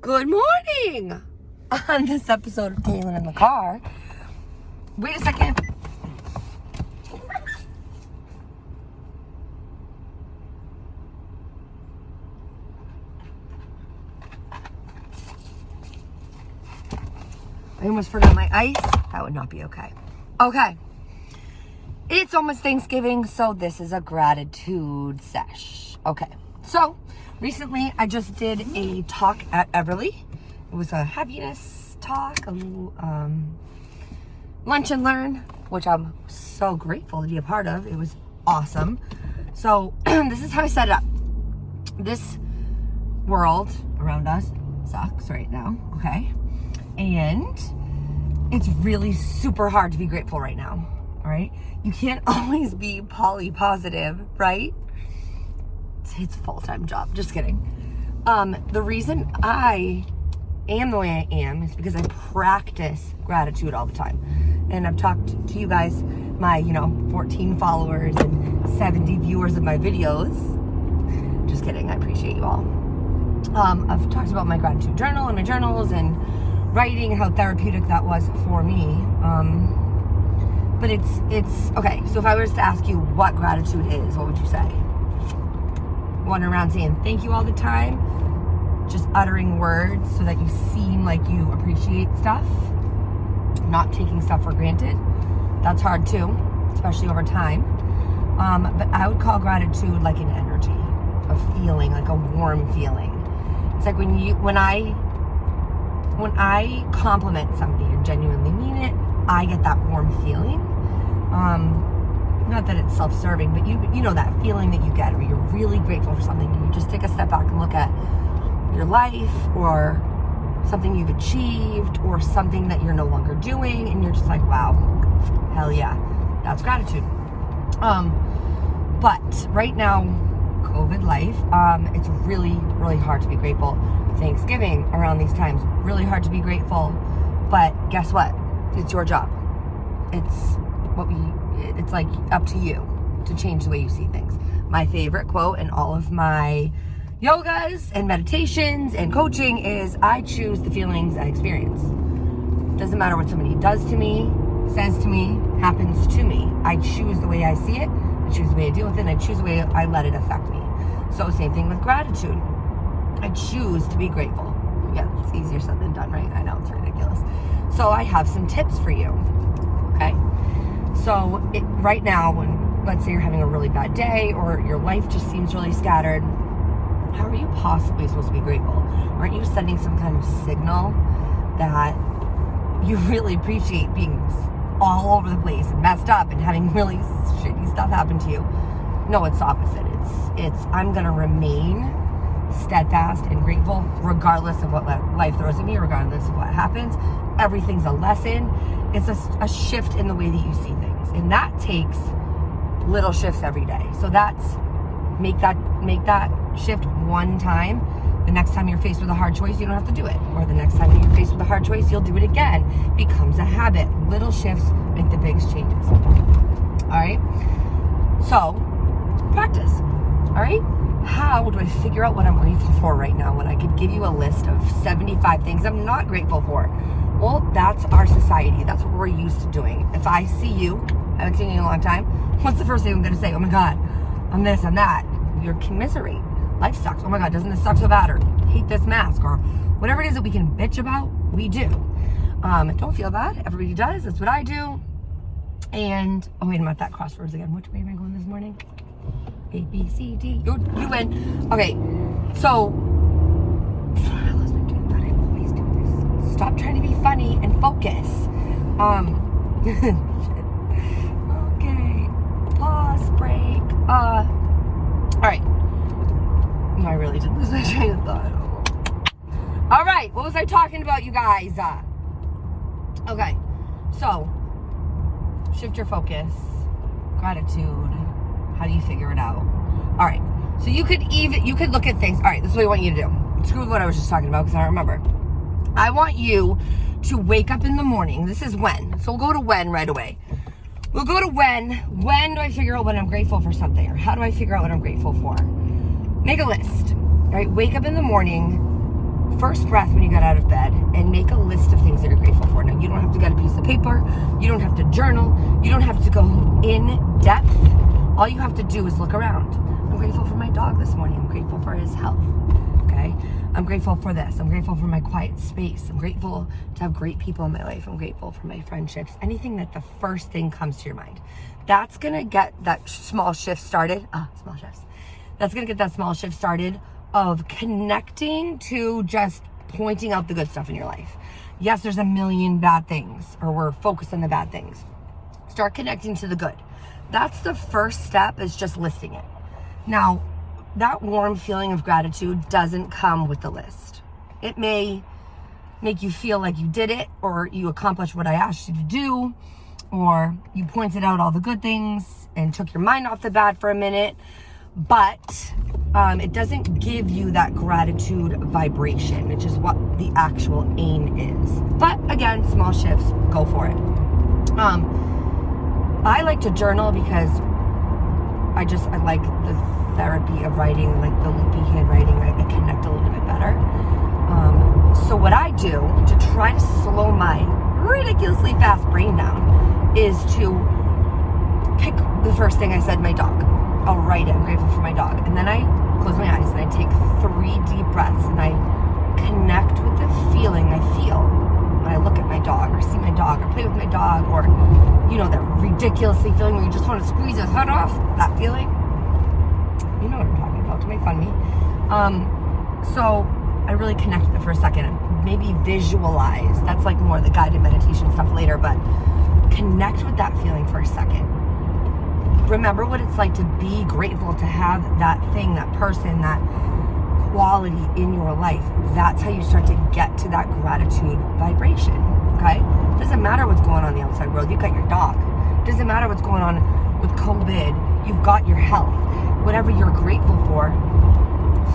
Good morning! On this episode of Kaylin in the car. Wait a second. I almost forgot my ice. That would not be okay. Okay. It's almost Thanksgiving, so this is a gratitude sesh. Okay. So, recently I just did a talk at Everly. It was a happiness talk, a little lunch and learn, which I'm so grateful to be a part of. It was awesome. So, this is how I set it up. This world around us sucks right now, okay? And it's really super hard to be grateful right now, all right? You can't always be positive, right? It's a full-time job, just kidding. The reason I am the way I am is because I practice gratitude all the time. And I've talked to you guys, my, 14 followers and 70 viewers of my videos. Just kidding, I appreciate you all. I've talked about my gratitude journal and my journals and writing and how therapeutic that was for me. But it's okay. So if I was to ask you what gratitude is, what would you say? Going around saying thank you all the time, just uttering words so that you seem like you appreciate stuff, not taking stuff for granted. That's hard too, especially over time. But I would call gratitude like an energy, a feeling, like a warm feeling. It's like when I compliment somebody and genuinely mean it, I get that warm feeling. Not that it's self-serving, but you know that feeling that you get where you're really grateful for something and you just take a step back and look at your life or something you've achieved or something that you're no longer doing and you're just like, wow, hell yeah, that's gratitude. But right now, COVID life, it's really, really hard to be grateful. Thanksgiving around these times, really hard to be grateful. But guess what? It's your job. It's like up to you to change the way you see things. My favorite quote in all of my yogas and meditations and coaching is, I choose the feelings I experience. Doesn't matter what somebody does to me, says to me, happens to me. I choose the way I see it. I choose the way I deal with it. And I choose the way I let it affect me. So same thing with gratitude. I choose to be grateful. Yeah, it's easier said than done, right? I know, it's ridiculous. So I have some tips for you, okay? So right now, when let's say you're having a really bad day or your life just seems really scattered, how are you possibly supposed to be grateful? Aren't you sending some kind of signal that you really appreciate being all over the place and messed up and having really shitty stuff happen to you? No, it's the opposite. It's I'm gonna remain steadfast and grateful regardless of what life throws at me, regardless of what happens. Everything's a lesson. It's a shift in the way that you see things, and that takes little shifts every day. So that's make that shift one time. The next time you're faced with a hard choice, you don't have to do it, or the next time you're faced with a hard choice, you'll do it again. It becomes a habit. Little shifts make the biggest changes. All right, so practice. All right, how do I figure out what I'm grateful for right now when I could give you a list of 75 things I'm not grateful for? Well, that's our society. That's what we're used to doing. If I see you, I haven't seen you in a long time, what's the first thing I'm going to say? Oh my God, I'm this, I'm that. You're commiserate. Life sucks. Oh my God, doesn't this suck so bad? Or hate this mask, or whatever it is that we can bitch about, we do. Don't feel bad. Everybody does. That's what I do. And, oh wait, I'm at that crossroads again. Which way am I going this morning? A, B, C, D. You win. Okay, so I lost my train of thought. I always do this. Stop trying to be funny and focus. Shit. Okay. Pause, break. All right. No, I really did lose my train of thought. All right, what was I talking about, you guys? Okay, so shift your focus. Gratitude. How do you figure it out? All right, so you could look at things. All right, this is what I want you to do. Screw what I was just talking about because I don't remember. I want you to wake up in the morning. This is when. So we'll go to when right away. We'll go to when. When do I figure out when I'm grateful for something? Or how do I figure out what I'm grateful for? Make a list. All right, wake up in the morning. first breath when you get out of bed and make a list of things that you're grateful for. Now, you don't have to get a piece of paper. You don't have to journal. You don't have to go in depth. All you have to do is look around. I'm grateful for my dog this morning. I'm grateful for his health. Okay? I'm grateful for this. I'm grateful for my quiet space. I'm grateful to have great people in my life. I'm grateful for my friendships. Anything that the first thing comes to your mind. That's going to get that small shift started. Small shifts. That's going to get that small shift started of connecting to just pointing out the good stuff in your life. Yes, there's a million bad things, or we're focused on the bad things. Start connecting to the good. That's the first step, is just listing it. Now, that warm feeling of gratitude doesn't come with the list. It may make you feel like you did it, or you accomplished what I asked you to do, or you pointed out all the good things and took your mind off the bad for a minute, but it doesn't give you that gratitude vibration, which is what the actual aim is. But again, small shifts, go for it. I like to journal because I like the therapy of writing, like the loopy handwriting. I connect a little bit better. So what I do to try to slow my ridiculously fast brain down is to pick the first thing I said, my dog. I'll write it. I'm grateful for my dog. And then I close my eyes and I take 3 deep breaths and I connect with the feeling I feel when I look at my dog or see my dog or play with my dog, or, you know, that ridiculously feeling where you just want to squeeze his head off. That feeling. You know what I'm talking about. Don't make fun of me. So I really connect with it for a second and maybe visualize. That's like more the guided meditation stuff later, but connect with that feeling for a second. Remember what it's like to be grateful, to have that thing, that person, that quality in your life. That's how you start to get to that gratitude vibration, okay? Doesn't matter what's going on in the outside world. You've got your dog. Doesn't matter what's going on with COVID. You've got your health. Whatever you're grateful for,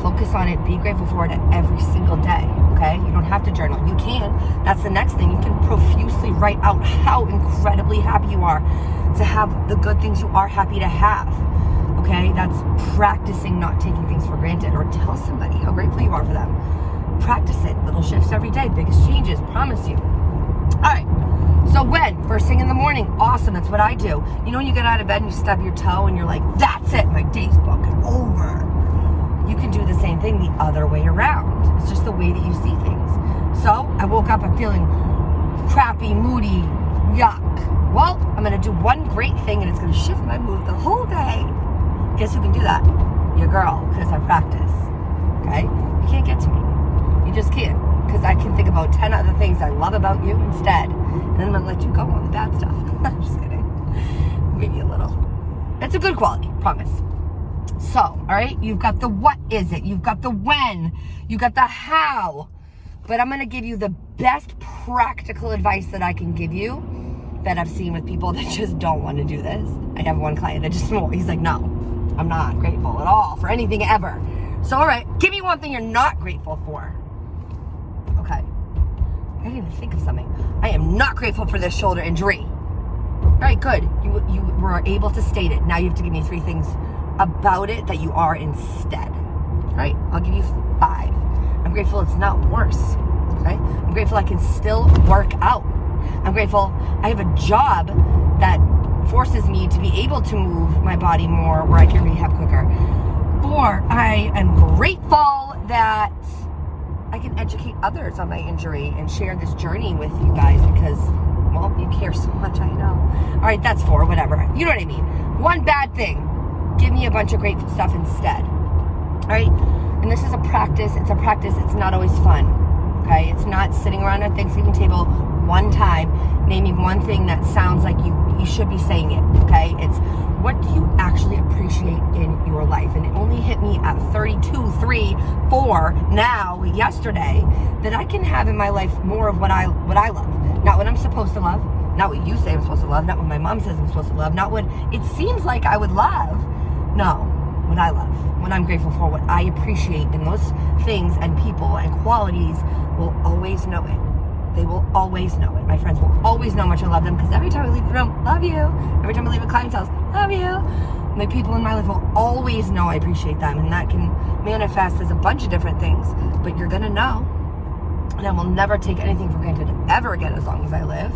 focus on it. Be grateful for it every single day, okay? You don't have to journal. You can. That's the next thing. You can profusely write out how incredibly happy you are to have the good things you are happy to have, okay? That's practicing not taking things for granted, or tell somebody how grateful you are for them. Practice it. Little shifts every day. Biggest changes. Promise you. All right. So when? First thing in the morning. Awesome. That's what I do. You know when you get out of bed and you stub your toe and you're like, that's it. My day's fucking over. You can do the same thing the other way around. It's just the way that you see things. So I woke up, I'm feeling crappy, moody, yuck. Well, I'm going to do one great thing and it's going to shift my mood the whole day. Guess who can do that? Your girl, because I practice. Okay? You can't get to me. You just can't. Because I can think about 10 other things I love about you instead. And then I'm going to let you go on the bad stuff. I'm just kidding. Maybe a little. It's a good quality, promise. So, all right, you've got the what is it, you've got the when, you've got the how, but I'm going to give you the best practical advice that I can give you that I've seen with people that just don't want to do this. I have one client that just won't. He's like, no, I'm not grateful at all for anything ever. So, all right, give me one thing you're not grateful for. Okay, I didn't even think of something. I am not grateful for this shoulder injury. All right, good. You were able to state it. Now you have to give me 3 things about it that you are instead. All right, I'll give you 5. I'm grateful it's not worse. Okay, I'm grateful I can still work out. I'm grateful I have a job that forces me to be able to move my body more, where I can rehab quicker. 4, I am grateful that I can educate others on my injury and share this journey with you guys because, well, you care so much, I know. All right, that's 4, whatever. You know what I mean. One bad thing. Give me a bunch of grateful stuff instead. All right? And this is a practice. It's a practice. It's not always fun. Okay? It's not sitting around a Thanksgiving table one time, naming one thing that sounds like you should be saying it. Okay? It's what do you actually appreciate in your life? And it only hit me at 32, 3, 4 now, yesterday, that I can have in my life more of what I love. Not what I'm supposed to love. Not what you say I'm supposed to love. Not what my mom says I'm supposed to love. Not what it seems like I would love. No, what I love, what I'm grateful for, what I appreciate, and those things and people and qualities will always know it. They will always know it. My friends will always know how much I love them because every time I leave the room, love you. Every time I leave a client's house, love you. My people in my life will always know I appreciate them, and that can manifest as a bunch of different things, but you're gonna know. And I will never take anything for granted ever again as long as I live.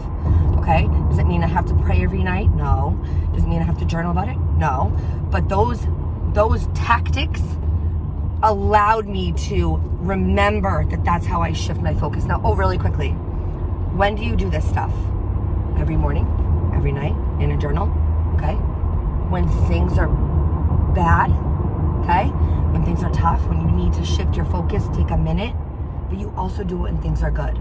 Okay? Does it mean I have to pray every night? No. Does it mean I have to journal about it? No. But those tactics allowed me to remember that that's how I shift my focus. Now, really quickly, when do you do this stuff? Every morning, every night, in a journal, okay? When things are bad, okay? When things are tough, when you need to shift your focus, take a minute, but you also do it when things are good,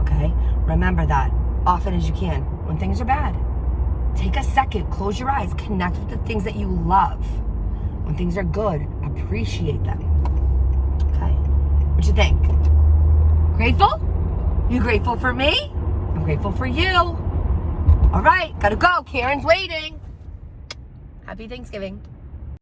okay? Remember that often as you can. When things are bad, take a second, close your eyes, connect with the things that you love. When things are good, appreciate them. Okay, what you think? Grateful? You grateful for me? I'm grateful for you. All right, gotta go. Karen's waiting. Happy Thanksgiving.